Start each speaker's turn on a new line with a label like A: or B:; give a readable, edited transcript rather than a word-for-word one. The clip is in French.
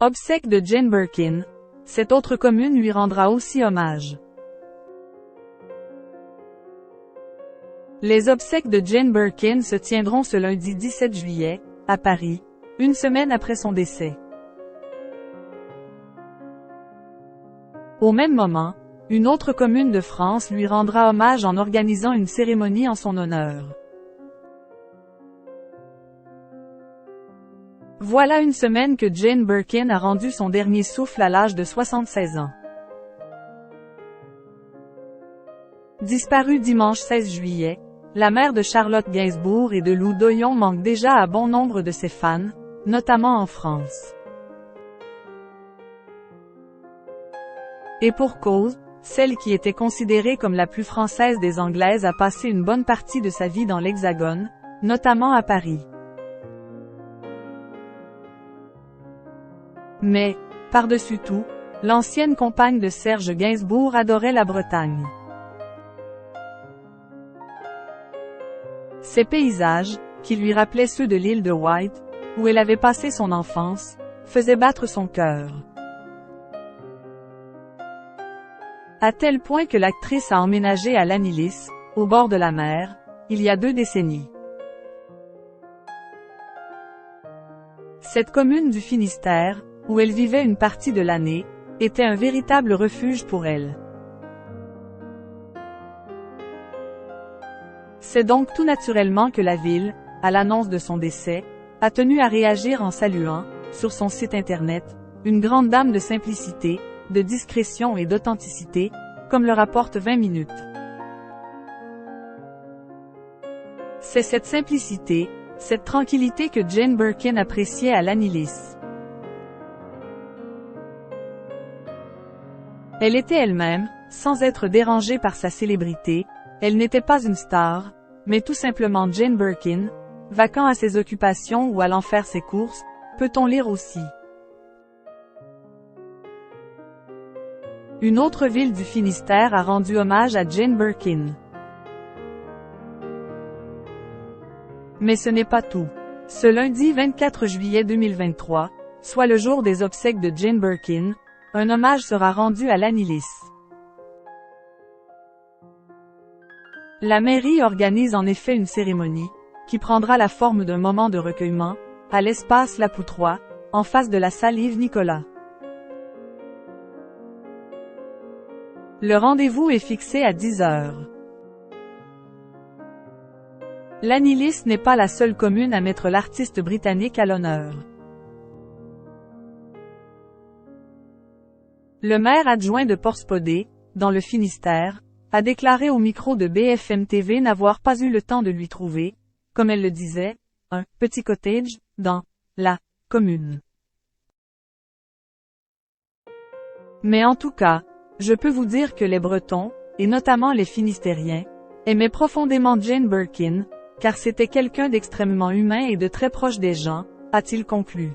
A: Obsèques de Jane Birkin. Cette autre commune lui rendra aussi hommage. Les obsèques de Jane Birkin se tiendront ce lundi 17 juillet, à Paris, une semaine après son décès. Au même moment, une autre commune de France lui rendra hommage en organisant une cérémonie en son honneur. Voilà une semaine que Jane Birkin a rendu son dernier souffle à l'âge de 76 ans. Disparue dimanche 16 juillet, la mère de Charlotte Gainsbourg et de Lou Doyon manque déjà à bon nombre de ses fans, notamment en France. Et pour cause, celle qui était considérée comme la plus française des Anglaises a passé une bonne partie de sa vie dans l'Hexagone, notamment à Paris. Mais, par-dessus tout, l'ancienne compagne de Serge Gainsbourg adorait la Bretagne. Ces paysages, qui lui rappelaient ceux de l'île de Wight, où elle avait passé son enfance, faisaient battre son cœur. À tel point que l'actrice a emménagé à Lannilis, au bord de la mer, il y a 2 décennies. Cette commune du Finistère, où elle vivait une partie de l'année, était un véritable refuge pour elle. C'est donc tout naturellement que la ville, à l'annonce de son décès, a tenu à réagir en saluant, sur son site internet, une grande dame de simplicité, de discrétion et d'authenticité, comme le rapporte 20 minutes. C'est cette simplicité, cette tranquillité que Jane Birkin appréciait à Lannilis. Elle était elle-même, sans être dérangée par sa célébrité, elle n'était pas une star, mais tout simplement Jane Birkin, vacant à ses occupations ou allant faire ses courses, peut-on lire aussi. Une autre ville du Finistère a rendu hommage à Jane Birkin. Mais ce n'est pas tout. Ce lundi 24 juillet 2023, soit le jour des obsèques de Jane Birkin, un hommage sera rendu à Lannilis. La mairie organise en effet une cérémonie, qui prendra la forme d'un moment de recueillement, à l'espace La Poutroie, en face de la salle Yves-Nicolas. Le rendez-vous est fixé à 10 heures. Lannilis n'est pas la seule commune à mettre l'artiste britannique à l'honneur. Le maire adjoint de Porspodé, dans le Finistère, a déclaré au micro de BFM TV n'avoir pas eu le temps de lui trouver, comme elle le disait, un « petit cottage » dans la commune. Mais en tout cas, je peux vous dire que les Bretons, et notamment les Finistériens, aimaient profondément Jane Birkin, car c'était quelqu'un d'extrêmement humain et de très proche des gens, a-t-il conclu.